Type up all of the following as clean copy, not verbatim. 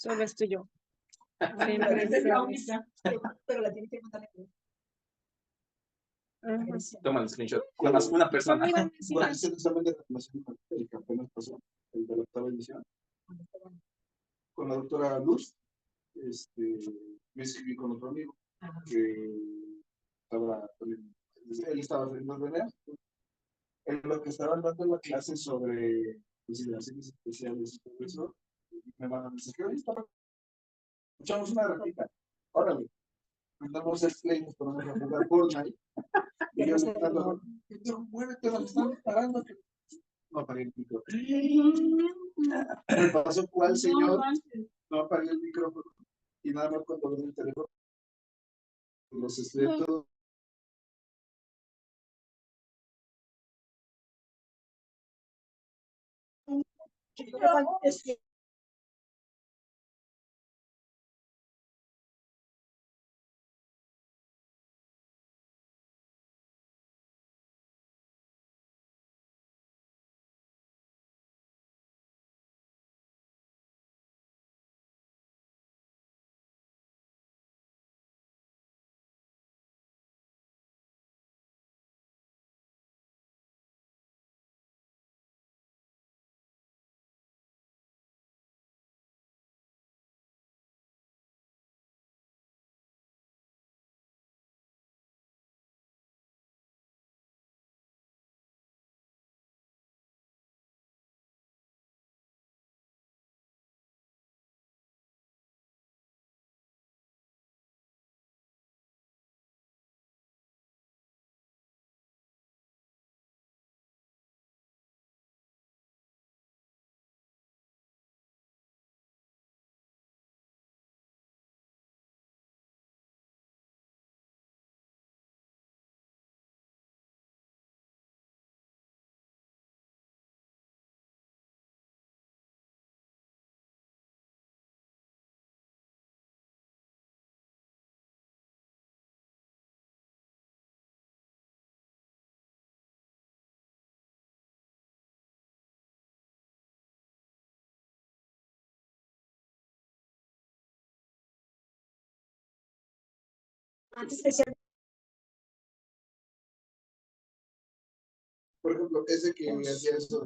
Solo estoy yo. Esa es la única, pero la tiene que mandar. Toma el screenshot. Nada más una persona. Bueno, es el examen de relación con el que apenas pasó, el de la octava edición. Con la doctora Luz, me escribí con otro amigo que estaba, él estaba haciendo DNA. En lo que estaban dando la clase sobre consideraciones especiales y todo eso, me mandan mensaje, oye, echamos una ratita, órale, mandamos el play, nos ponemos a jugar Fortnite, y yo estando, muévete, nos están disparando, no apagué el micro. Me pasó cuál señor, no apagué el micrófono, y nada más cuando veo el teléfono, los estudié todo. Por ejemplo, ese que hacía eso.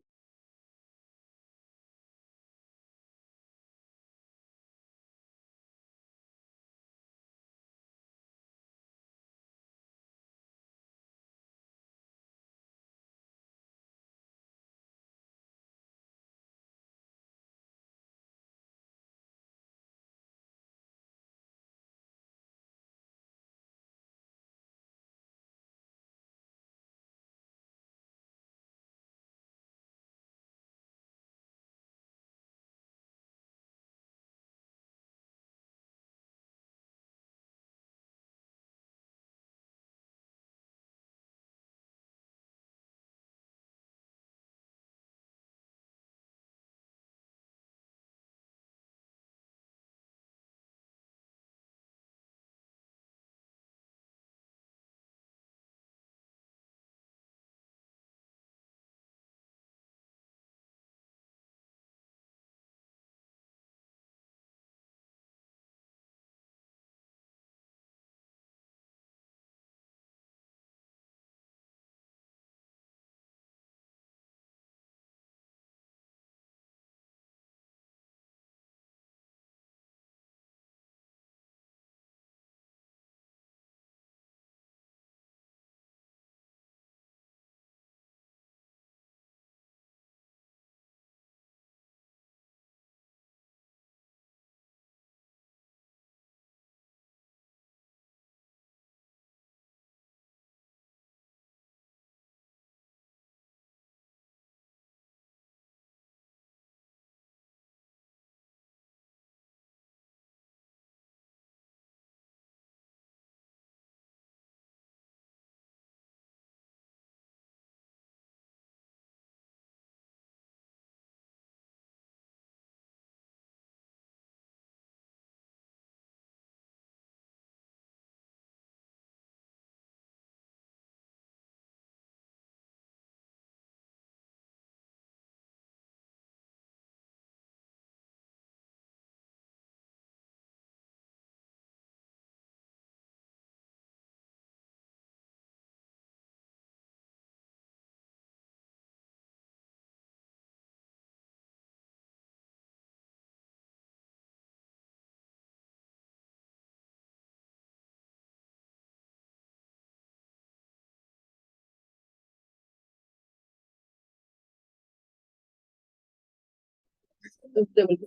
Entonces,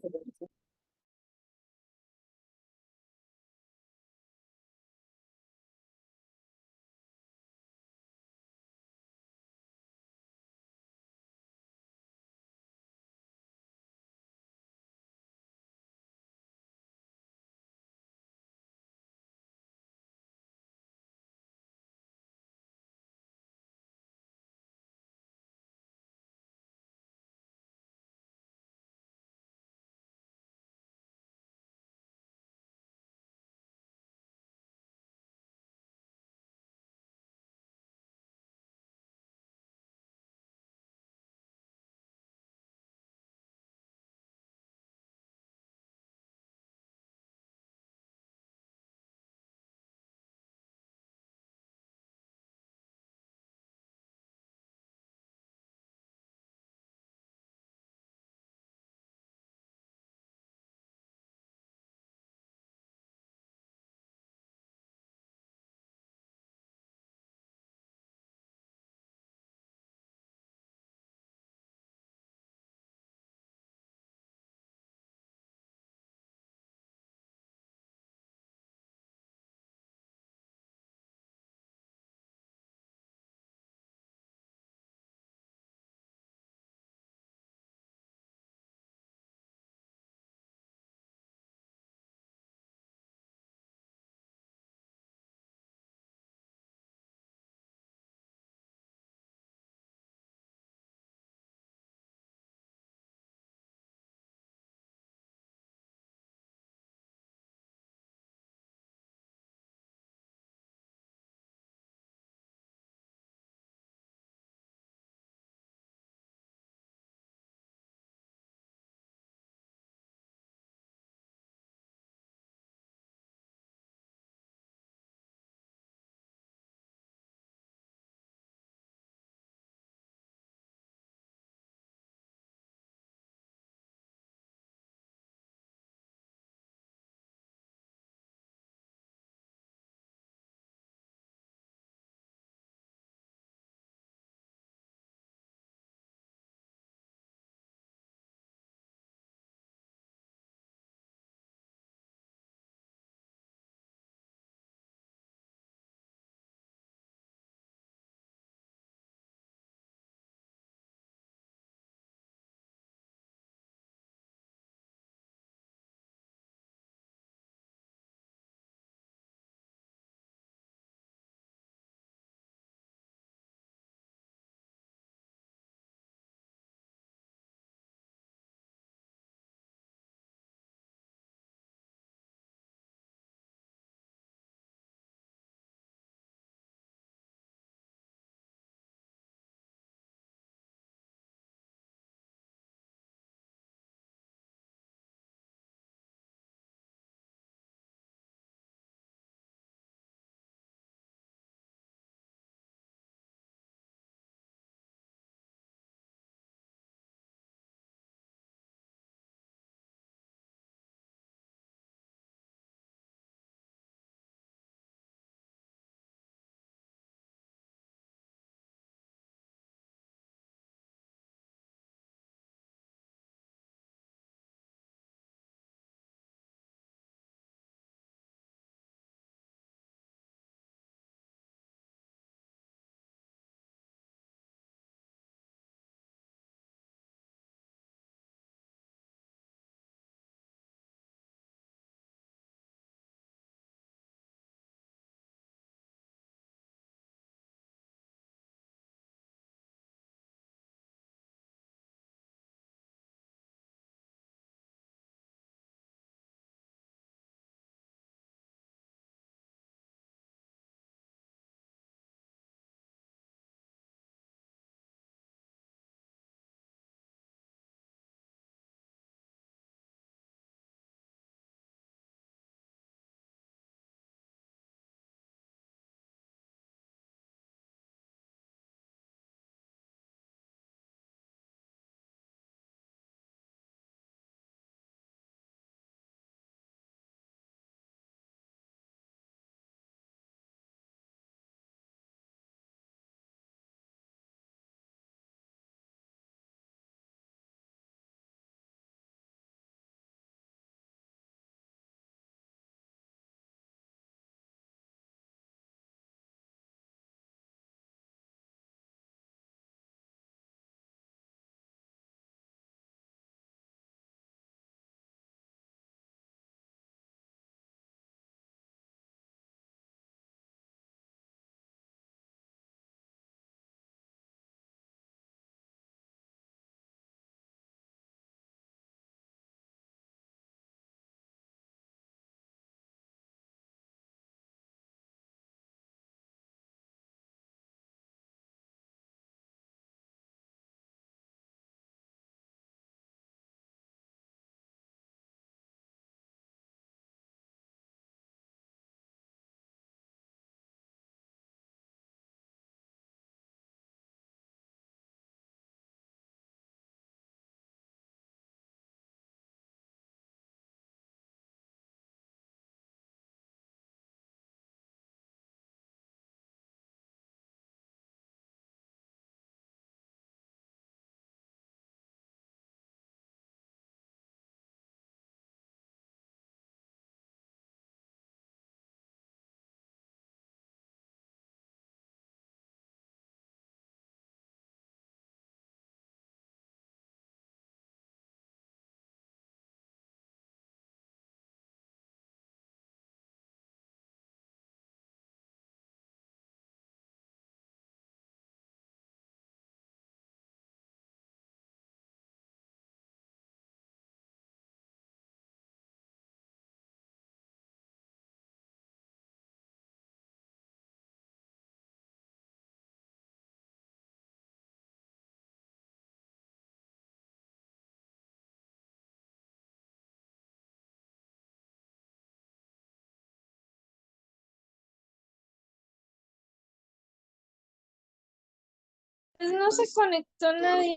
Pues no se conectó nadie.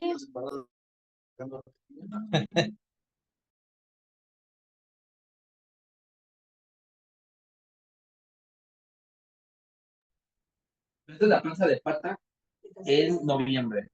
Esta es la plaza de pata en noviembre.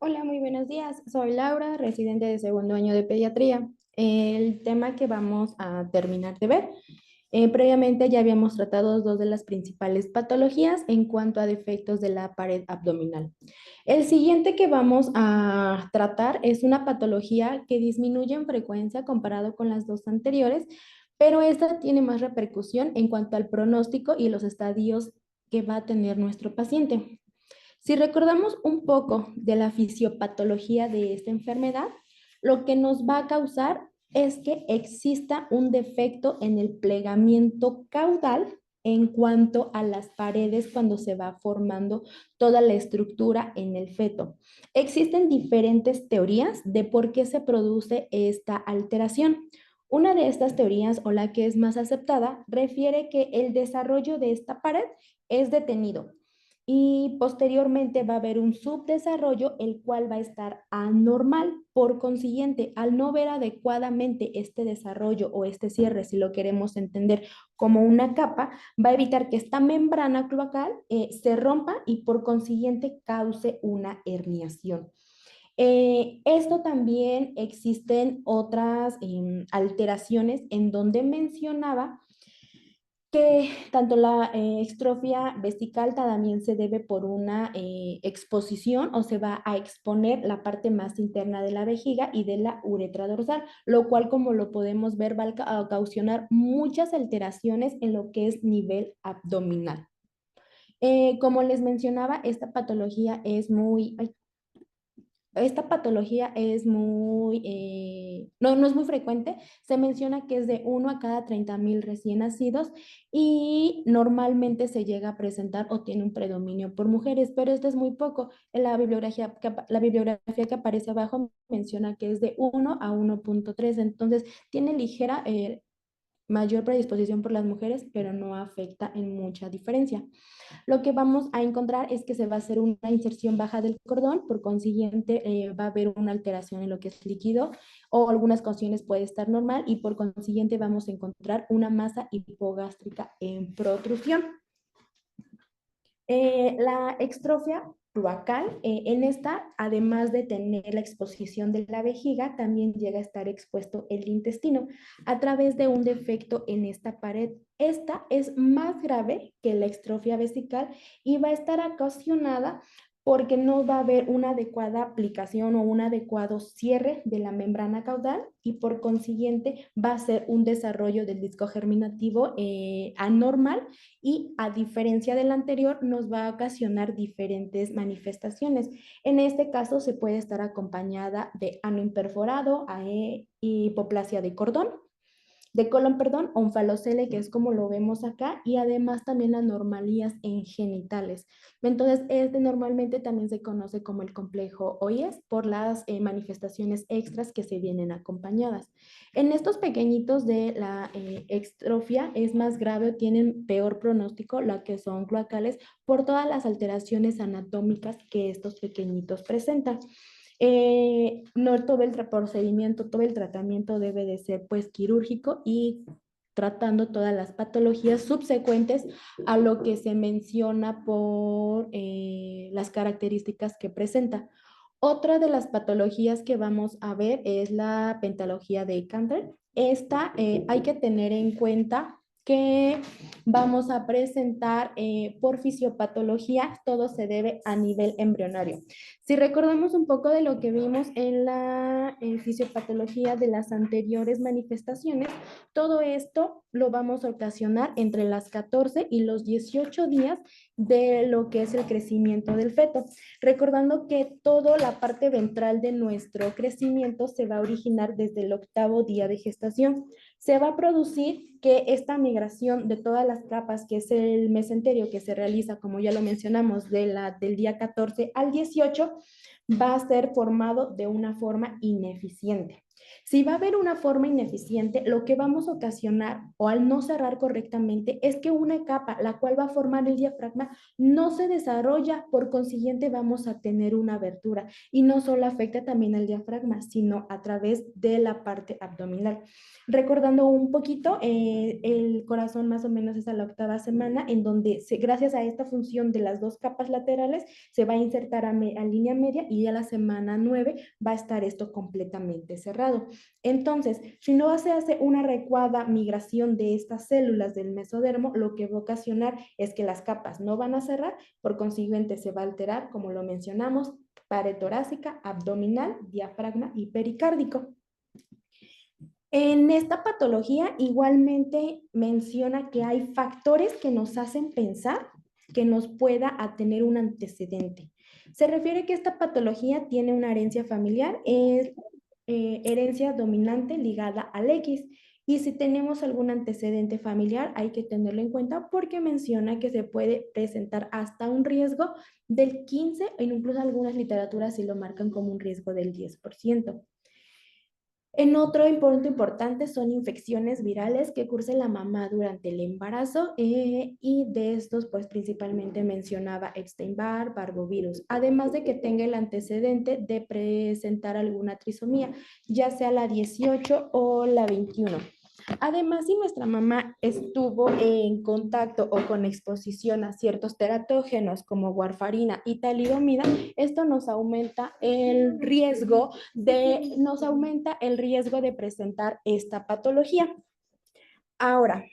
Hola, muy buenos días. Soy Laura, residente de segundo año de pediatría. El tema que vamos a terminar de ver, previamente ya habíamos tratado dos de las principales patologías en cuanto a defectos de la pared abdominal. El siguiente que vamos a tratar es una patología que disminuye en frecuencia comparado con las dos anteriores, pero esta tiene más repercusión en cuanto al pronóstico y los estadios que va a tener nuestro paciente. Si recordamos un poco de la fisiopatología de esta enfermedad, lo que nos va a causar es que exista un defecto en el plegamiento caudal en cuanto a las paredes cuando se va formando toda la estructura en el feto. Existen diferentes teorías de por qué se produce esta alteración. Una de estas teorías, o la que es más aceptada, refiere que el desarrollo de esta pared es detenido y posteriormente va a haber un subdesarrollo, el cual va a estar anormal. Por consiguiente, al no ver adecuadamente este desarrollo o este cierre, si lo queremos entender como una capa, va a evitar que esta membrana cloacal se rompa y por consiguiente cause una herniación. Esto también existen otras alteraciones en donde mencionaba que tanto la extrofia vesical también se debe por una exposición o se va a exponer la parte más interna de la vejiga y de la uretra dorsal, lo cual, como lo podemos ver, va a ocasionar muchas alteraciones en lo que es nivel abdominal. Como les mencionaba, esta patología es muy, no es muy frecuente. Se menciona que es de 1 a cada 30,000 recién nacidos y normalmente se llega a presentar o tiene un predominio por mujeres, pero esto es muy poco. En la bibliografía que aparece abajo menciona que es de 1 a 1,3, entonces tiene ligera mayor predisposición por las mujeres, pero no afecta en mucha diferencia. Lo que vamos a encontrar es que se va a hacer una inserción baja del cordón, por consiguiente va a haber una alteración en lo que es líquido o algunas ocasiones puede estar normal y por consiguiente vamos a encontrar una masa hipogástrica en protrusión. La extrofia cloacal, en esta, además de tener la exposición de la vejiga, también llega a estar expuesto el intestino a través de un defecto en esta pared. Esta es más grave que la extrofia vesical y va a estar ocasionada porque no va a haber una adecuada aplicación o un adecuado cierre de la membrana caudal y por consiguiente va a ser un desarrollo del disco germinativo anormal y a diferencia del anterior nos va a ocasionar diferentes manifestaciones. En este caso se puede estar acompañada de ano imperforado, hipoplasia de colon, perdón, onfalocele, que es como lo vemos acá, y además también anomalías en genitales. Entonces, este normalmente también se conoce como el complejo OIES por las manifestaciones extras que se vienen acompañadas. En estos pequeñitos de la extrofia es más grave o tienen peor pronóstico, la que son cloacales, por todas las alteraciones anatómicas que estos pequeñitos presentan. No todo el procedimiento, todo el tratamiento debe de ser pues quirúrgico y tratando todas las patologías subsecuentes a lo que se menciona por las características que presenta. Otra de las patologías que vamos a ver es la pentalogía de Cantor. Esta hay que tener en cuenta que vamos a presentar por fisiopatología, todo se debe a nivel embrionario. Si recordamos un poco de lo que vimos en la fisiopatología de las anteriores manifestaciones, todo esto lo vamos a ocasionar entre las 14 y los 18 días de lo que es el crecimiento del feto. Recordando que toda la parte ventral de nuestro crecimiento se va a originar desde el 8º día de gestación. Se va a producir que esta migración de todas las capas, que es el mesenterio que se realiza, como ya lo mencionamos, del día 14 al 18, va a ser formado de una forma ineficiente. Si va a haber una forma ineficiente, lo que vamos a ocasionar o al no cerrar correctamente es que una capa, la cual va a formar el diafragma, no se desarrolla, por consiguiente vamos a tener una abertura y no solo afecta también al diafragma, sino a través de la parte abdominal. Recordando un poquito, el corazón más o menos es a la 8ª semana, en donde gracias a esta función de las dos capas laterales se va a insertar a línea media y a la semana 9 va a estar esto completamente cerrado. Entonces, si no se hace una adecuada migración de estas células del mesodermo, lo que va a ocasionar es que las capas no van a cerrar, por consiguiente se va a alterar, como lo mencionamos, pared torácica, abdominal, diafragma y pericárdico. En esta patología igualmente menciona que hay factores que nos hacen pensar que nos pueda tener un antecedente. Se refiere que esta patología tiene una herencia familiar, es herencia dominante ligada al X Y si tenemos algún antecedente familiar, hay que tenerlo en cuenta porque menciona que se puede presentar hasta un riesgo del 15, e incluso algunas literaturas sí lo marcan como un riesgo del 10%. En otro punto importante son infecciones virales que curse la mamá durante el embarazo y de estos pues principalmente mencionaba Epstein-Barr, parvovirus, además de que tenga el antecedente de presentar alguna trisomía, ya sea la 18 o la 21. Además, si nuestra mamá estuvo en contacto o con exposición a ciertos teratógenos como warfarina y talidomida, esto nos aumenta el riesgo de presentar esta patología. Ahora,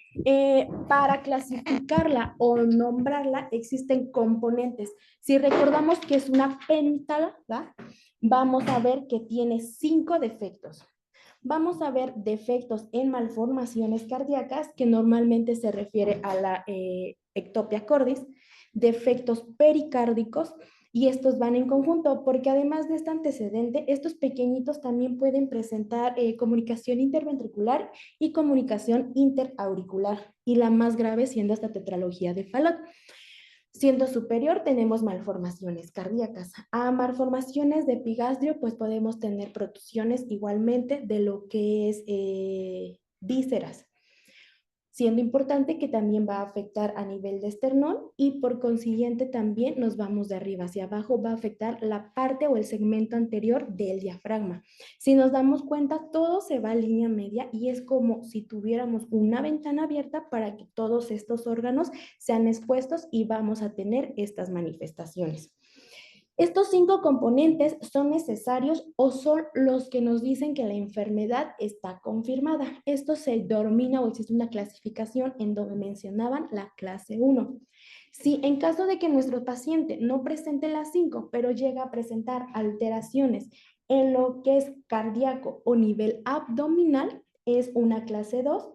para clasificarla o nombrarla existen componentes. Si recordamos que es una péntala, ¿va? Vamos a ver que tiene 5 defectos. Vamos a ver defectos en malformaciones cardíacas, que normalmente se refiere a la ectopia cordis, defectos pericárdicos, y estos van en conjunto, porque además de este antecedente, estos pequeñitos también pueden presentar comunicación interventricular y comunicación interauricular, y la más grave siendo esta tetralogía de Fallot. Siendo superior, tenemos malformaciones cardíacas. A malformaciones de epigastrio, pues podemos tener protusiones igualmente de lo que es vísceras. Siendo importante que también va a afectar a nivel de esternón y por consiguiente también nos vamos de arriba hacia abajo, va a afectar la parte o el segmento anterior del diafragma. Si nos damos cuenta, todo se va a línea media y es como si tuviéramos una ventana abierta para que todos estos órganos sean expuestos y vamos a tener estas manifestaciones. Estos 5 componentes son necesarios o son los que nos dicen que la enfermedad está confirmada. Esto se denomina o existe una clasificación en donde mencionaban la clase 1. Si en caso de que nuestro paciente no presente las 5, pero llega a presentar alteraciones en lo que es cardíaco o nivel abdominal, es una clase 2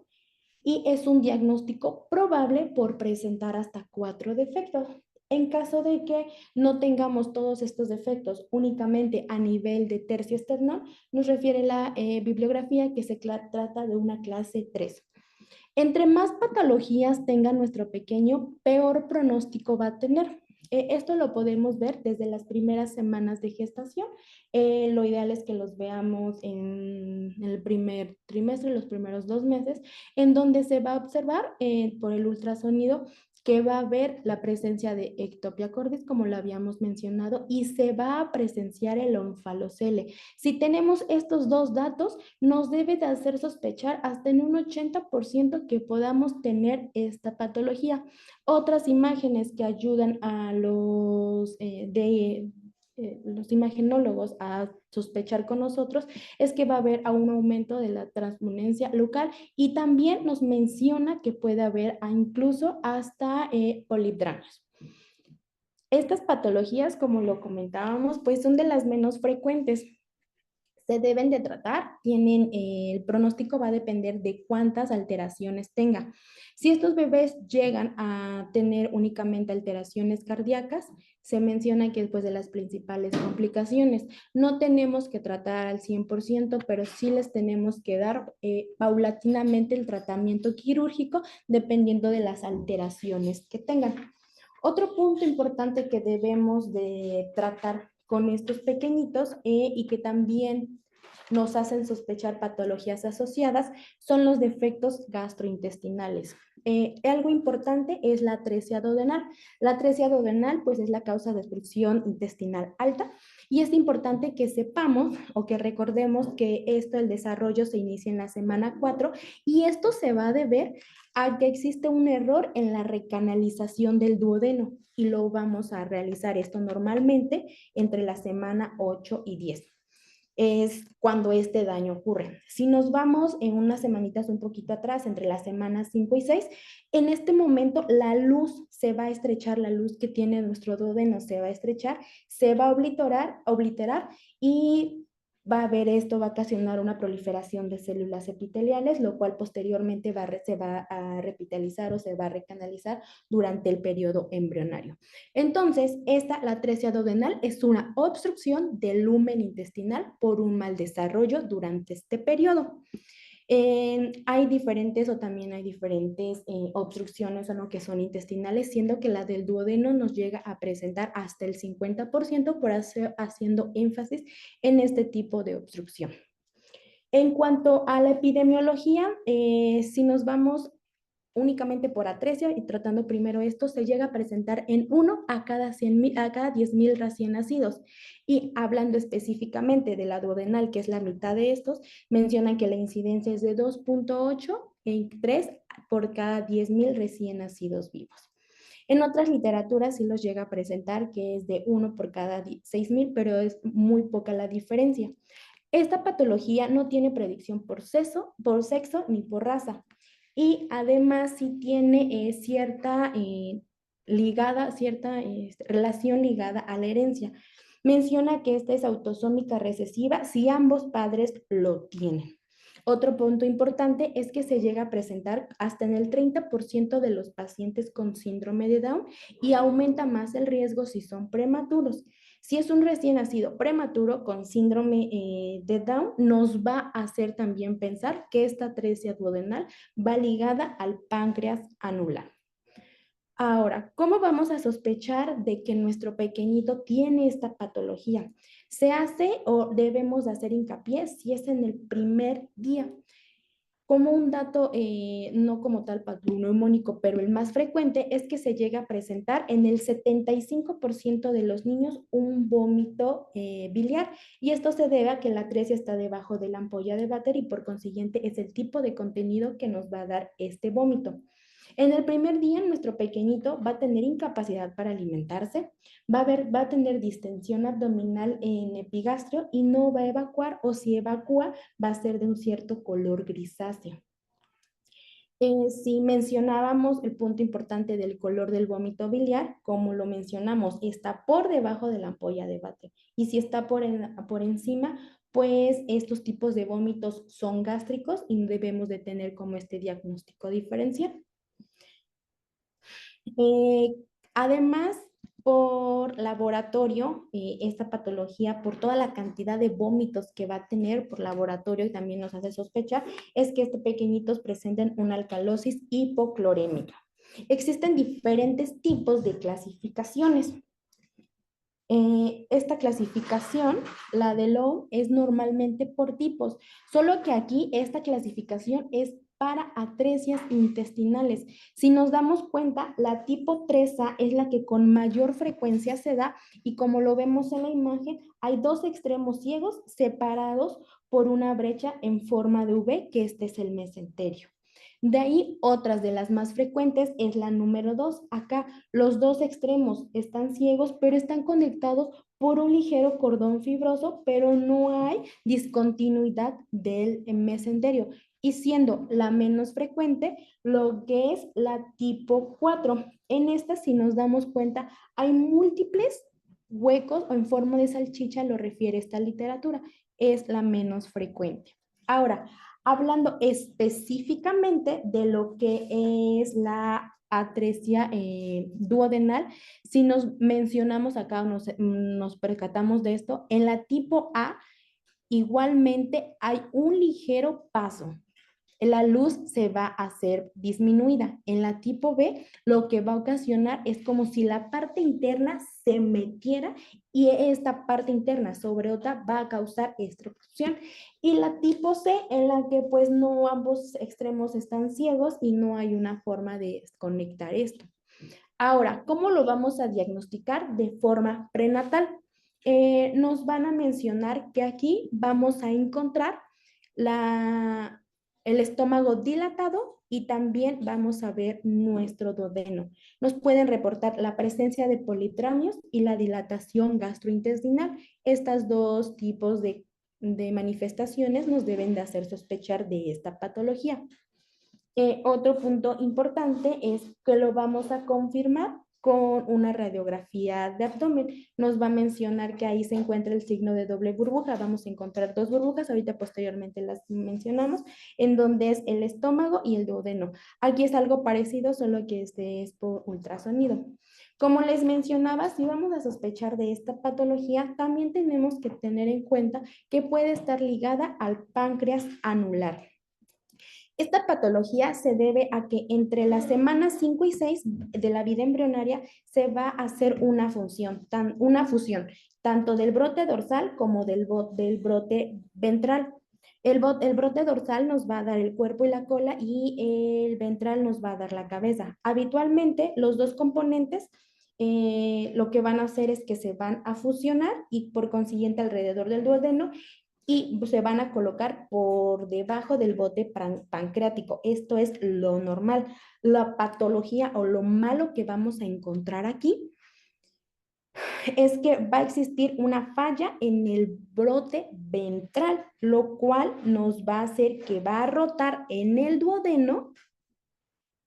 y es un diagnóstico probable por presentar hasta 4 defectos. En caso de que no tengamos todos estos defectos únicamente a nivel de tercio esternón, nos refiere la bibliografía que se trata de una clase 3. Entre más patologías tenga nuestro pequeño, peor pronóstico va a tener. Esto lo podemos ver desde las primeras semanas de gestación. Lo ideal es que los veamos en el primer trimestre, los primeros 2 meses, en donde se va a observar por el ultrasonido que va a haber la presencia de ectopia cordis, como lo habíamos mencionado, y se va a presenciar el onfalocele. Si tenemos estos 2 datos, nos debe de hacer sospechar hasta en un 80% que podamos tener esta patología. Otras imágenes que ayudan a los imagenólogos a sospechar con nosotros es que va a haber un aumento de la translucencia local y también nos menciona que puede haber incluso hasta polipdramias. Estas patologías, como lo comentábamos, pues son de las menos frecuentes. Se deben de tratar, el pronóstico va a depender de cuántas alteraciones tenga. Si estos bebés llegan a tener únicamente alteraciones cardíacas, se menciona que es pues, de las principales complicaciones. No tenemos que tratar al 100%, pero sí les tenemos que dar paulatinamente el tratamiento quirúrgico dependiendo de las alteraciones que tengan. Otro punto importante que debemos de tratar con estos pequeñitos y que también nos hacen sospechar patologías asociadas son los defectos gastrointestinales. Algo importante es la atresia duodenal. La atresia duodenal pues es la causa de obstrucción intestinal alta y es importante que sepamos o que recordemos que el desarrollo se inicia en la semana 4 y esto se va a deber a que existe un error en la recanalización del duodeno y lo vamos a realizar esto normalmente entre la semana 8 y 10. Es cuando este daño ocurre. Si nos vamos en unas semanitas un poquito atrás, entre las semanas 5 y 6, en este momento la luz se va a estrechar, la luz que tiene nuestro duodeno se va a estrechar, se va a obliterar y va a haber esto, va a ocasionar una proliferación de células epiteliales, lo cual posteriormente se va a repitalizar o se va a recanalizar durante el periodo embrionario. Entonces, la atresia duodenal es una obstrucción del lumen intestinal por un mal desarrollo durante este periodo. Hay diferentes o también hay diferentes obstrucciones o no que son intestinales, siendo que la del duodeno nos llega a presentar hasta el 50% haciendo énfasis en este tipo de obstrucción. En cuanto a la epidemiología, si nos vamos únicamente por atresia y tratando primero esto, se llega a presentar en 1 a cada 100,000, a cada 10,000 recién nacidos. Y hablando específicamente de la duodenal, que es la mitad de estos, mencionan que la incidencia es de 2.8 en 3 por cada 10,000 recién nacidos vivos. En otras literaturas sí los llega a presentar que es de 1 por cada 6,000, pero es muy poca la diferencia. Esta patología no tiene predicción por sexo ni por raza. Y además sí tiene cierta relación ligada a la herencia. Menciona que esta es autosómica recesiva si ambos padres lo tienen. Otro punto importante es que se llega a presentar hasta en el 30% de los pacientes con síndrome de Down y aumenta más el riesgo si son prematuros. Si es un recién nacido prematuro con síndrome de Down, nos va a hacer también pensar que esta atresia duodenal va ligada al páncreas anular. Ahora, ¿cómo vamos a sospechar de que nuestro pequeñito tiene esta patología? ¿Se hace o debemos hacer hincapié si es en el primer día? Como un dato, no como tal patognomónico, pero el más frecuente es que se llega a presentar en el 75% de los niños un vómito biliar, y esto se debe a que la atresia está debajo de la ampolla de váter y por consiguiente es el tipo de contenido que nos va a dar este vómito. En el primer día, nuestro pequeñito va a tener incapacidad para alimentarse, va a tener distensión abdominal en epigastrio y no va a evacuar, o si evacúa, va a ser de un cierto color grisáceo. Si mencionábamos el punto importante del color del vómito biliar, como lo mencionamos, está por debajo de la ampolla de váter. Y si está por encima, pues estos tipos de vómitos son gástricos y debemos de tener como este diagnóstico diferencial. Además, por laboratorio, esta patología, por toda la cantidad de vómitos que va a tener por laboratorio y también nos hace sospechar, es que estos pequeñitos presenten una alcalosis hipoclorémica. Existen diferentes tipos de clasificaciones. Esta clasificación, la de Lowe, es normalmente por tipos, solo que aquí esta clasificación es para atresias intestinales. Si nos damos cuenta, la tipo 3A es la que con mayor frecuencia se da y como lo vemos en la imagen, hay dos extremos ciegos separados por una brecha en forma de V, que este es el mesenterio. De ahí, otras de las más frecuentes es la número 2. Acá los dos extremos están ciegos, pero están conectados por un ligero cordón fibroso, pero no hay discontinuidad del mesenterio. Y siendo la menos frecuente, lo que es la tipo 4. En esta, si nos damos cuenta, hay múltiples huecos o en forma de salchicha, lo refiere esta literatura. Es la menos frecuente. Ahora, hablando específicamente de lo que es la atresia duodenal, si nos mencionamos acá, nos percatamos de esto, en la tipo A igualmente hay un ligero paso. La luz se va a hacer disminuida. En la tipo B, lo que va a ocasionar es como si la parte interna se metiera y esta parte interna sobre otra va a causar esta obstrucción. Y la tipo C, en la que pues no ambos extremos están ciegos y no hay una forma de desconectar esto. Ahora, ¿cómo lo vamos a diagnosticar de forma prenatal? Nos van a mencionar que aquí vamos a encontrar el estómago dilatado y también vamos a ver nuestro duodeno. Nos pueden reportar la presencia de politramios y la dilatación gastrointestinal. Estos dos tipos de manifestaciones nos deben de hacer sospechar de esta patología. Otro punto importante es que lo vamos a confirmar con una radiografía de abdomen. Nos va a mencionar que ahí se encuentra el signo de doble burbuja. Vamos a encontrar dos burbujas, ahorita posteriormente las mencionamos, en donde es el estómago y el duodeno. Aquí es algo parecido, solo que este es por ultrasonido. Como les mencionaba, si vamos a sospechar de esta patología, también tenemos que tener en cuenta que puede estar ligada al páncreas anular. Esta patología se debe a que entre las semanas 5 y 6 de la vida embrionaria se va a hacer una fusión, tanto del brote dorsal como del brote ventral. El brote dorsal nos va a dar el cuerpo y la cola y el ventral nos va a dar la cabeza. Habitualmente, los dos componentes lo que van a hacer es que se van a fusionar y por consiguiente alrededor del duodeno y se van a colocar por debajo del bote pancreático. Esto es lo normal. La patología o lo malo que vamos a encontrar aquí es que va a existir una falla en el brote ventral, lo cual nos va a hacer que va a rotar en el duodeno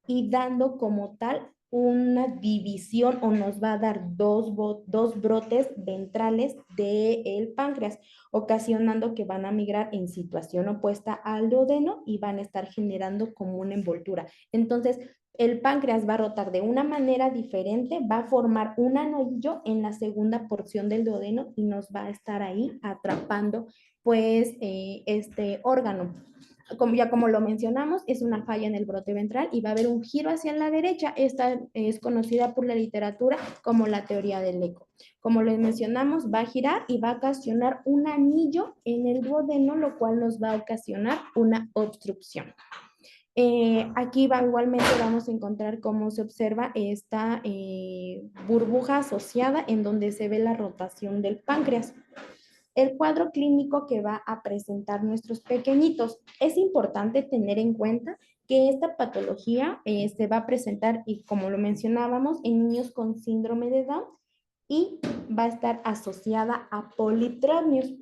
y dando como tal una división o nos va a dar dos brotes ventrales del páncreas, ocasionando que van a migrar en situación opuesta al duodeno y van a estar generando como una envoltura. Entonces, el páncreas va a rotar de una manera diferente, va a formar un anillo en la segunda porción del duodeno y nos va a estar ahí atrapando pues este órgano. Como lo mencionamos, es una falla en el brote ventral y va a haber un giro hacia la derecha. Esta es conocida por la literatura como la teoría del eco. Como les mencionamos, va a girar y va a ocasionar un anillo en el duodeno, lo cual nos va a ocasionar una obstrucción. Aquí igualmente vamos a encontrar cómo se observa esta burbuja asociada en donde se ve la rotación del páncreas. El cuadro clínico que va a presentar nuestros pequeñitos. Es importante tener en cuenta que esta patología se va a presentar, y como lo mencionábamos, en niños con síndrome de Down y va a estar asociada a politromnios.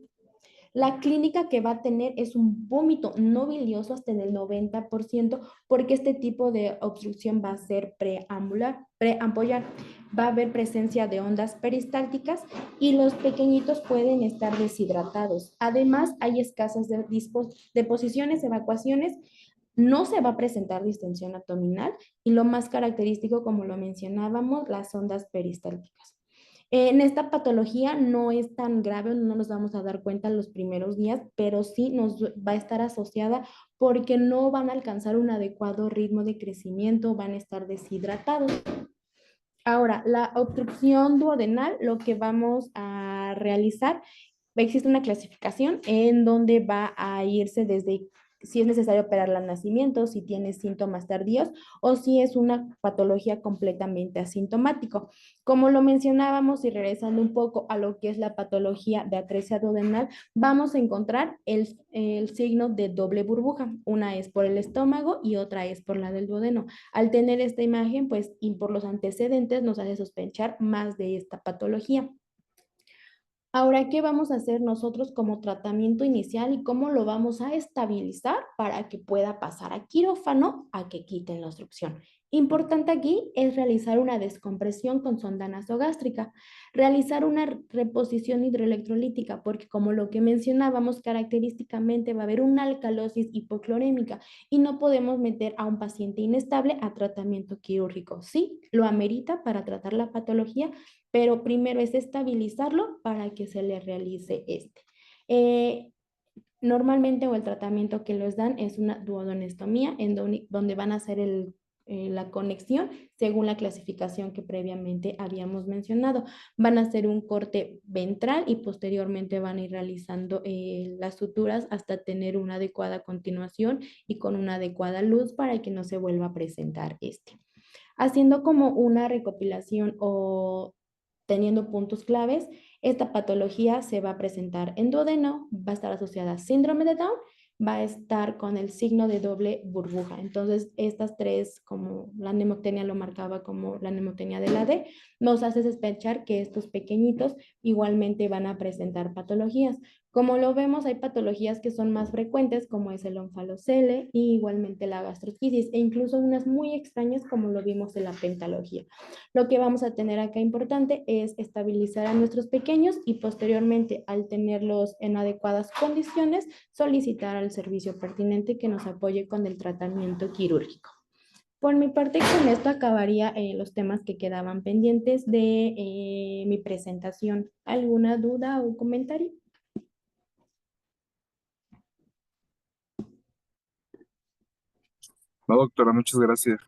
La clínica que va a tener es un vómito no bilioso hasta en el 90%, porque este tipo de obstrucción va a ser preampollar. Va a haber presencia de ondas peristálticas y los pequeñitos pueden estar deshidratados. Además, hay escasas deposiciones, evacuaciones. No se va a presentar distensión abdominal y lo más característico, como lo mencionábamos, las ondas peristálticas. En esta patología no es tan grave, no nos vamos a dar cuenta en los primeros días, pero sí nos va a estar asociada porque no van a alcanzar un adecuado ritmo de crecimiento, van a estar deshidratados. Ahora, la obstrucción duodenal, lo que vamos a realizar, existe una clasificación en donde va a irse desde si es necesario operar al nacimiento, si tiene síntomas tardíos o si es una patología completamente asintomático. Como lo mencionábamos y regresando un poco a lo que es la patología de atresia duodenal, vamos a encontrar el signo de doble burbuja. Una es por el estómago y otra es por la del duodeno. Al tener esta imagen, pues, y por los antecedentes, nos hace sospechar más de esta patología. Ahora, ¿qué vamos a hacer nosotros como tratamiento inicial y cómo lo vamos a estabilizar para que pueda pasar a quirófano a que quiten la obstrucción? Importante aquí es realizar una descompresión con sonda nasogástrica, realizar una reposición hidroelectrolítica, porque como lo que mencionábamos, característicamente va a haber una alcalosis hipoclorémica y no podemos meter a un paciente inestable a tratamiento quirúrgico. Sí, lo amerita para tratar la patología, pero primero es estabilizarlo para que se le realice este. Normalmente o el tratamiento que les dan es una duodenostomía en donde van a hacer la conexión según la clasificación que previamente habíamos mencionado. Van a hacer un corte ventral y posteriormente van a ir realizando las suturas hasta tener una adecuada continuación y con una adecuada luz para que no se vuelva a presentar este. Haciendo como una recopilación o teniendo puntos claves, esta patología se va a presentar en duodeno, va a estar asociada a síndrome de Down, va a estar con el signo de doble burbuja. Entonces, estas tres, como la nemotecnia lo marcaba como la nemotecnia de la D, nos hace sospechar que estos pequeñitos igualmente van a presentar patologías. Como lo vemos, hay patologías que son más frecuentes, como es el onfalocele y igualmente la gastrosquisis, e incluso unas muy extrañas, como lo vimos en la pentalogía. Lo que vamos a tener acá importante es estabilizar a nuestros pequeños y posteriormente, al tenerlos en adecuadas condiciones, solicitar al servicio pertinente que nos apoye con el tratamiento quirúrgico. Por mi parte, con esto acabaría los temas que quedaban pendientes de mi presentación. ¿Alguna duda o comentario? No, doctora, muchas gracias.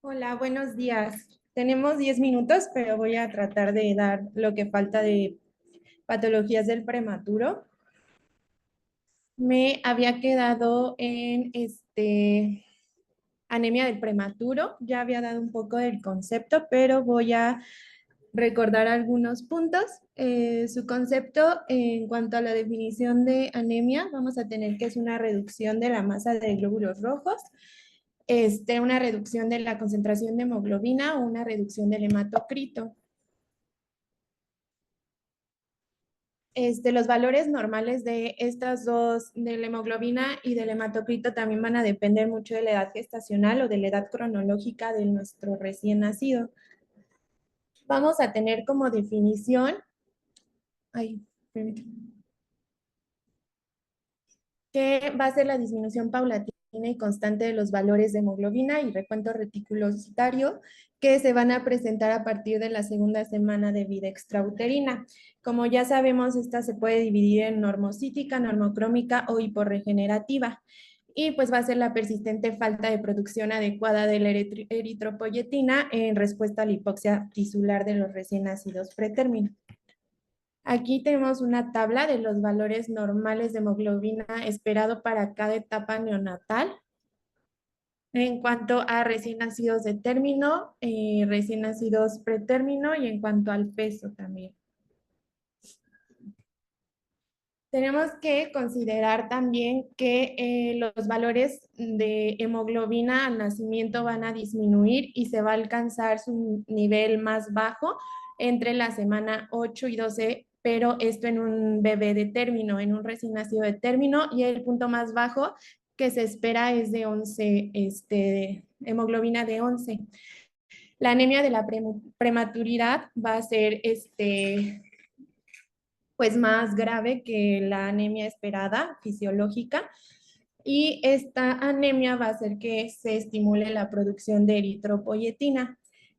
Hola, buenos días. Tenemos 10 minutos, pero voy a tratar de dar lo que falta de patologías del prematuro. Me había quedado en anemia del prematuro. Ya había dado un poco del concepto, pero voy a recordar algunos puntos. Su concepto en cuanto a la definición de anemia, vamos a tener que es una reducción de la masa de glóbulos rojos, una reducción de la concentración de hemoglobina o una reducción del hematocrito. Los valores normales de estas dos, de la hemoglobina y del hematocrito, también van a depender mucho de la edad gestacional o de la edad cronológica de nuestro recién nacido. Vamos a tener como definición, que va a ser la disminución paulatina y constante de los valores de hemoglobina y recuento reticulocitario que se van a presentar a partir de la segunda semana de vida extrauterina. Como ya sabemos, esta se puede dividir en normocítica, normocrómica o hiporregenerativa. Y pues va a ser la persistente falta de producción adecuada de la eritropoyetina en respuesta a la hipoxia tisular de los recién nacidos pretérmino. Aquí tenemos una tabla de los valores normales de hemoglobina esperado para cada etapa neonatal. En cuanto a recién nacidos de término, recién nacidos pretérmino y en cuanto al peso también. Tenemos que considerar también que los valores de hemoglobina al nacimiento van a disminuir y se va a alcanzar su nivel más bajo entre la semana 8 y 12, pero esto en un bebé de término, en un recién nacido de término, y el punto más bajo que se espera es de 11, hemoglobina de 11. La anemia de la prematuridad va a ser pues más grave que la anemia esperada fisiológica, y esta anemia va a hacer que se estimule la producción de eritropoyetina.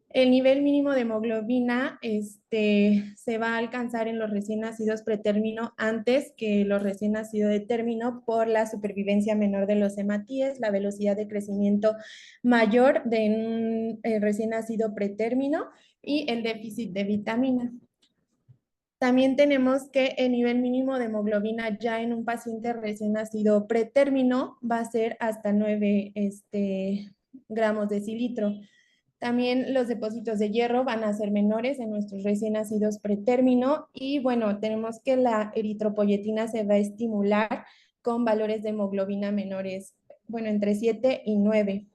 El nivel mínimo de hemoglobina se va a alcanzar en los recién nacidos pretérmino antes que los recién nacidos de término por la supervivencia menor de los hematíes, la velocidad de crecimiento mayor de un recién nacido pretérmino y el déficit de vitamina. También tenemos que el nivel mínimo de hemoglobina ya en un paciente recién nacido pretérmino va a ser hasta 9 gramos de decilitro. También los depósitos de hierro van a ser menores en nuestros recién nacidos pretérmino y bueno, tenemos que la eritropoyetina se va a estimular con valores de hemoglobina menores, bueno, entre 7 y 9.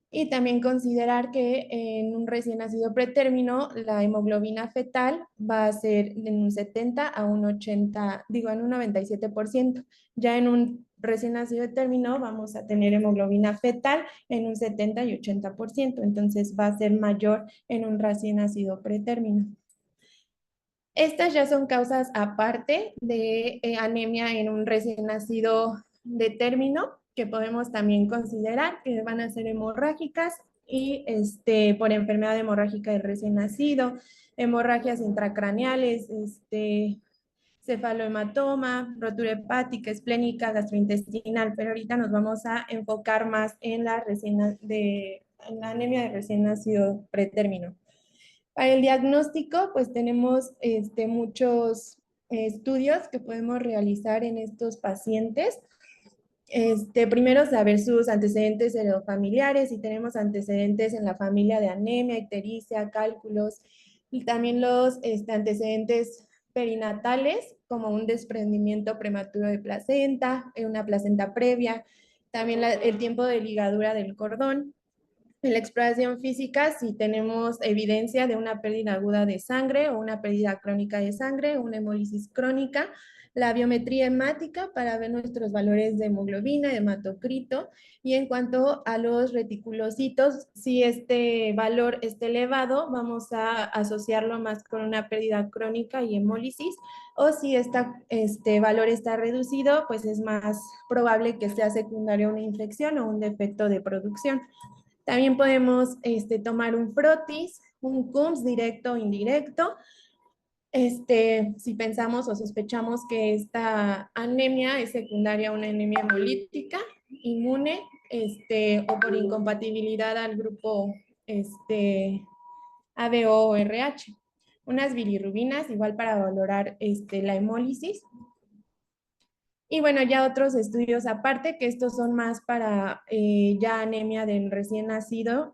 Y también considerar que en un recién nacido pretérmino, la hemoglobina fetal va a ser en un 70 a un 80, digo, en un 97%. Ya en un recién nacido de término vamos a tener hemoglobina fetal en un 70 y 80%. Entonces va a ser mayor en un recién nacido pretérmino. Estas ya son causas aparte de anemia en un recién nacido de término, que podemos también considerar que van a ser hemorrágicas y por enfermedad hemorrágica del recién nacido, hemorragias intracraneales, cefalohematoma, rotura hepática, esplénica, gastrointestinal, pero ahorita nos vamos a enfocar más en en la anemia de recién nacido pretérmino. Para el diagnóstico, pues tenemos muchos estudios que podemos realizar en estos pacientes. Primero, saber sus antecedentes heredofamiliares, si tenemos antecedentes en la familia de anemia, ictericia, cálculos, y también los antecedentes perinatales, como un desprendimiento prematuro de placenta, una placenta previa, también el tiempo de ligadura del cordón. En la exploración física, si tenemos evidencia de una pérdida aguda de sangre o una pérdida crónica de sangre, una hemólisis crónica, la biometría hemática para ver nuestros valores de hemoglobina, de hematocrito, y en cuanto a los reticulocitos, si este valor está elevado, vamos a asociarlo más con una pérdida crónica y hemólisis, o si este valor está reducido, pues es más probable que sea secundario a una infección o un defecto de producción. También podemos tomar un frotis, un CUMS directo o indirecto. Si pensamos o sospechamos que esta anemia es secundaria a una anemia hemolítica, inmune, o por incompatibilidad al grupo ABO o RH. Unas bilirrubinas, igual para valorar la hemólisis. Y bueno, ya otros estudios aparte, que estos son más para ya anemia del recién nacido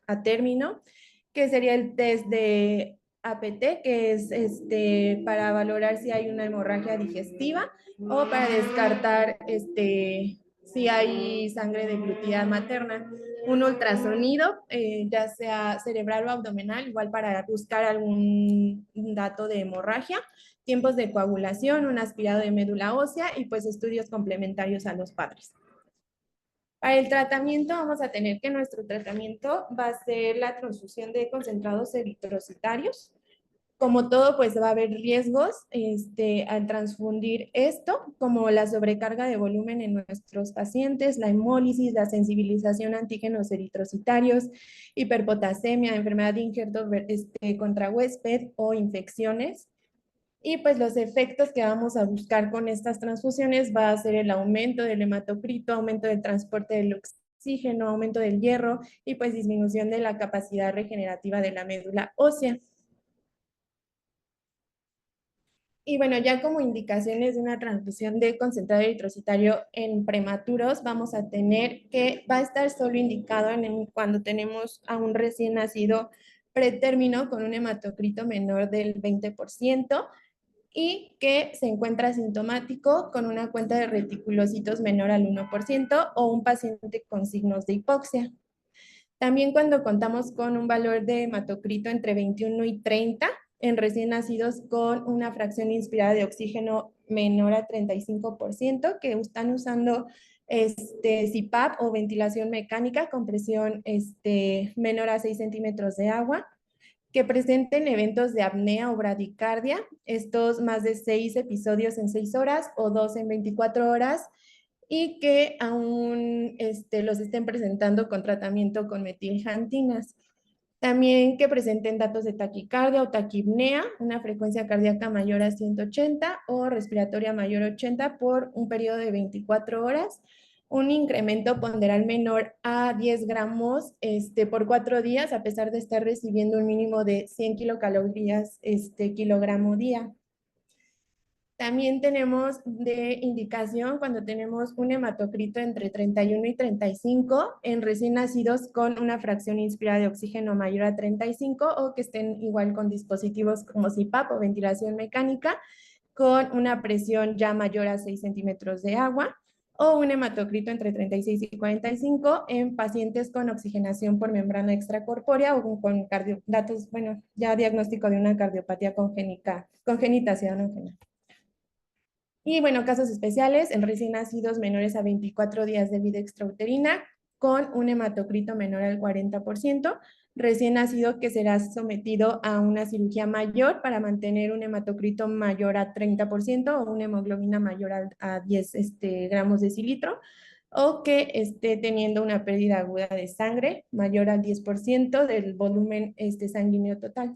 a término, que sería el test de APT, que es para valorar si hay una hemorragia digestiva o para descartar si hay sangre de deglutida materna. Un ultrasonido, ya sea cerebral o abdominal, igual para buscar algún dato de hemorragia, tiempos de coagulación, un aspirado de médula ósea y pues estudios complementarios a los padres. Para el tratamiento vamos a tener que nuestro tratamiento va a ser la transfusión de concentrados eritrocitarios. Como todo, pues va a haber riesgos al transfundir esto, como la sobrecarga de volumen en nuestros pacientes, la hemólisis, la sensibilización a antígenos eritrocitarios, hiperpotasemia, enfermedad de injerto contra huésped o infecciones. Y pues los efectos que vamos a buscar con estas transfusiones va a ser el aumento del hematocrito, aumento del transporte del oxígeno, aumento del hierro y pues disminución de la capacidad regenerativa de la médula ósea. Y bueno, ya como indicaciones de una transfusión de concentrado eritrocitario en prematuros, vamos a tener que va a estar solo indicado cuando tenemos a un recién nacido pretérmino con un hematocrito menor del 20%, y que se encuentra asintomático con una cuenta de reticulocitos menor al 1% o un paciente con signos de hipoxia. También cuando contamos con un valor de hematocrito entre 21 y 30 en recién nacidos con una fracción inspirada de oxígeno menor a 35%, que están usando CPAP o ventilación mecánica con presión menor a 6 centímetros de agua, que presenten eventos de apnea o bradicardia, estos más de 6 episodios en 6 horas o 2 en 24 horas, y que aún los estén presentando con tratamiento con metiljantinas. También que presenten datos de taquicardia o taquipnea, una frecuencia cardíaca mayor a 180 o respiratoria mayor a 80 por un periodo de 24 horas, un incremento ponderal menor a 10 gramos por 4 días, a pesar de estar recibiendo un mínimo de 100 kilocalorías kilogramo día. También tenemos de indicación cuando tenemos un hematocrito entre 31 y 35 en recién nacidos con una fracción inspirada de oxígeno mayor a 35 o que estén igual con dispositivos como CPAP o ventilación mecánica con una presión ya mayor a 6 centímetros de agua, o un hematocrito entre 36 y 45 en pacientes con oxigenación por membrana extracorpórea o con datos, bueno, ya diagnóstico de una cardiopatía congénita cianógena. Y bueno, casos especiales en recién nacidos menores a 24 días de vida extrauterina con un hematocrito menor al 40%, recién nacido que será sometido a una cirugía mayor para mantener un hematocrito mayor a 30% o una hemoglobina mayor a 10 gramos decilitro, o que esté teniendo una pérdida aguda de sangre mayor al 10% del volumen sanguíneo total.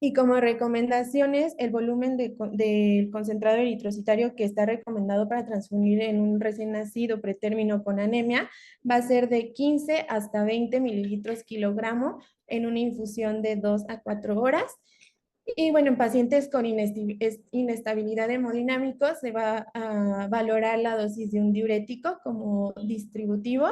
Y como recomendaciones, el volumen del concentrado eritrocitario que está recomendado para transfundir en un recién nacido pretérmino con anemia va a ser de 15 hasta 20 mililitros kilogramo en una infusión de 2 a 4 horas. Y bueno, en pacientes con inestabilidad hemodinámica se va a valorar la dosis de un diurético como distributivo.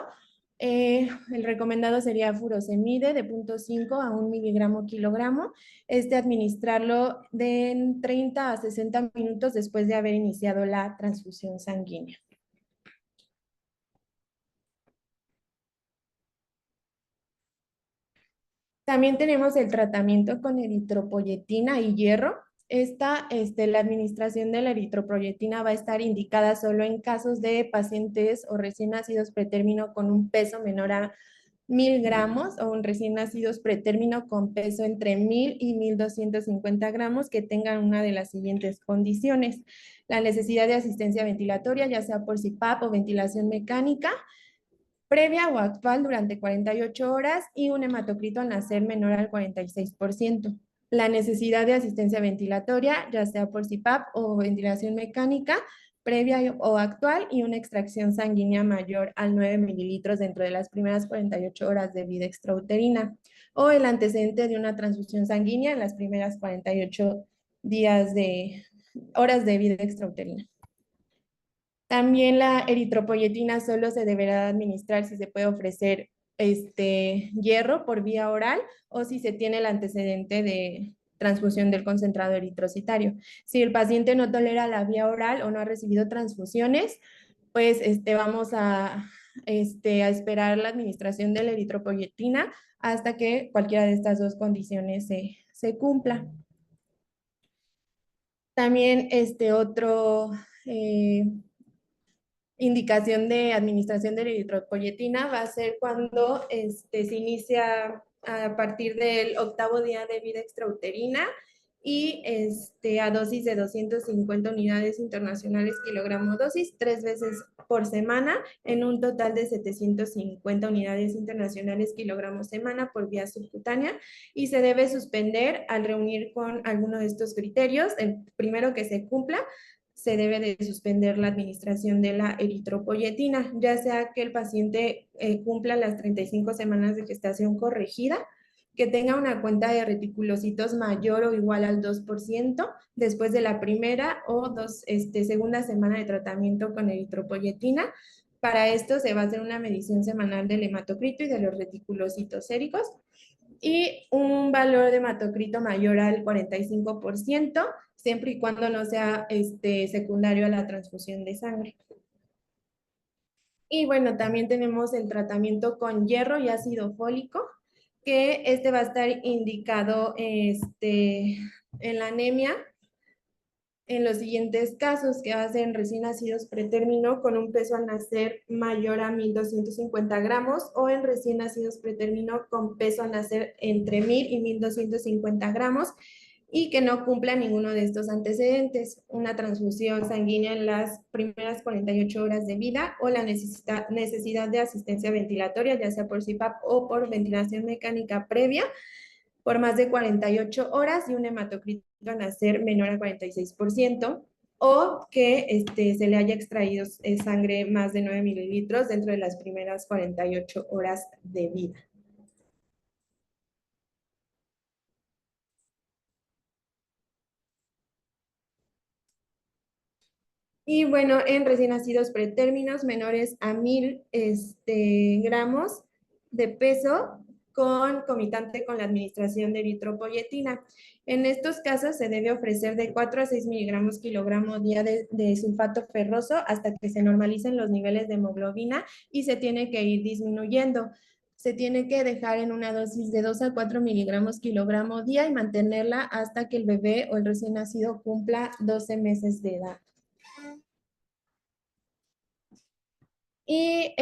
El recomendado sería furosemide de 0.5 a 1 miligramo kilogramo. Administrarlo de 30 a 60 minutos después de haber iniciado la transfusión sanguínea. También tenemos el tratamiento con eritropoyetina y hierro. La administración de la eritropoyetina va a estar indicada solo en casos de pacientes o recién nacidos pretérmino con un peso menor a 1000 gramos o un recién nacidos pretérmino con peso entre 1000 y 1250 gramos que tengan una de las siguientes condiciones: la necesidad de asistencia ventilatoria, ya sea por CPAP o ventilación mecánica, previa o actual durante 48 horas y un hematocrito al nacer menor al 46%. La necesidad de asistencia ventilatoria, ya sea por CPAP o ventilación mecánica, previa o actual y una extracción sanguínea mayor al 9 mililitros dentro de las primeras 48 horas de vida extrauterina, o el antecedente de una transfusión sanguínea en las primeras 48 horas de vida extrauterina. También la eritropoyetina solo se deberá administrar si se puede ofrecer hierro por vía oral o si se tiene el antecedente de transfusión del concentrado eritrocitario. Si el paciente no tolera la vía oral o no ha recibido transfusiones, pues vamos a esperar la administración de la eritropoyetina hasta que cualquiera de estas dos condiciones se cumpla. También otro indicación de administración de la eritropoyetina va a ser cuando se inicia a partir del 8º día de vida extrauterina y a dosis de 250 unidades internacionales kilogramo dosis 3 veces por semana en un total de 750 unidades internacionales kilogramo semana por vía subcutánea, y se debe suspender al reunir con alguno de estos criterios. El primero que se cumpla, se debe de suspender la administración de la eritropoyetina, ya sea que el paciente cumpla las 35 semanas de gestación corregida, que tenga una cuenta de reticulocitos mayor o igual al 2% después de la primera o segunda semana de tratamiento con eritropoyetina. Para esto se va a hacer una medición semanal del hematocrito y de los reticulocitos séricos, y un valor de hematocrito mayor al 45%, siempre y cuando no sea secundario a la transfusión de sangre. Y bueno, también tenemos el tratamiento con hierro y ácido fólico, que va a estar indicado en la anemia en los siguientes casos, que va a ser en recién nacidos pretérmino con un peso al nacer mayor a 1250 gramos o en recién nacidos pretérmino con peso al nacer entre 1000 y 1250 gramos y que no cumpla ninguno de estos antecedentes: una transfusión sanguínea en las primeras 48 horas de vida o la necesidad de asistencia ventilatoria, ya sea por CPAP o por ventilación mecánica previa, por más de 48 horas y un hematocrito al nacer menor a 46%, o que se le haya extraído sangre más de 9 mililitros dentro de las primeras 48 horas de vida. Y bueno, en recién nacidos pretérminos menores a 1000 gramos de peso, concomitante con la administración de eritropoyetina. En estos casos se debe ofrecer de 4 a 6 miligramos kilogramo día de sulfato ferroso hasta que se normalicen los niveles de hemoglobina y se tiene que ir disminuyendo. Se tiene que dejar en una dosis de 2 a 4 miligramos kilogramo día y mantenerla hasta que el bebé o el recién nacido cumpla 12 meses de edad. Y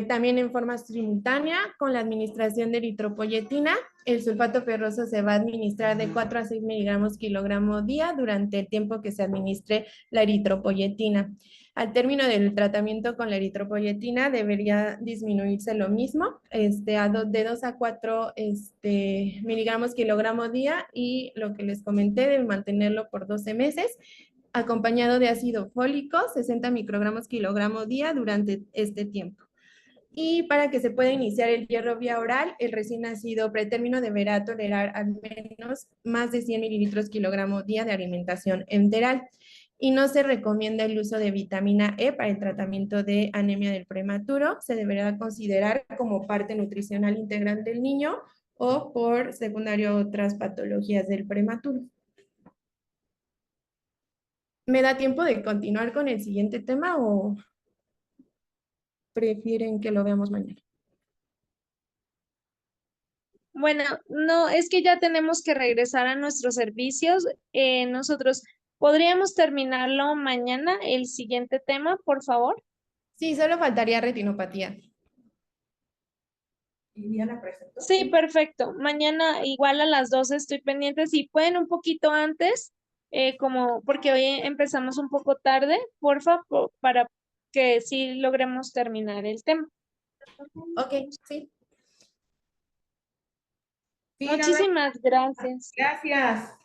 también en forma simultánea con la administración de eritropoyetina, el sulfato ferroso se va a administrar de 4 a 6 miligramos kilogramo día durante el tiempo que se administre la eritropoyetina. Al término del tratamiento con la eritropoyetina debería disminuirse lo mismo, de 2 a 4 miligramos kilogramo día, y lo que les comenté de mantenerlo por 12 meses, acompañado de ácido fólico, 60 microgramos kilogramo día durante este tiempo. Y para que se pueda iniciar el hierro vía oral, el recién nacido pretérmino deberá tolerar al menos más de 100 mililitros kilogramo día de alimentación enteral. Y no se recomienda el uso de vitamina E para el tratamiento de anemia del prematuro. Se deberá considerar como parte nutricional integral del niño o por secundario otras patologías del prematuro. ¿Me da tiempo de continuar con el siguiente tema o prefieren que lo veamos mañana? Bueno, no, es que ya tenemos que regresar a nuestros servicios. Nosotros podríamos terminarlo mañana, el siguiente tema, por favor. Sí, solo faltaría retinopatía. Sí, perfecto. Mañana igual a las 12 estoy pendiente. Si pueden un poquito antes, como porque hoy empezamos un poco tarde, porfa, para que sí logremos terminar el tema. Ok, sí. Muchísimas gracias. Gracias.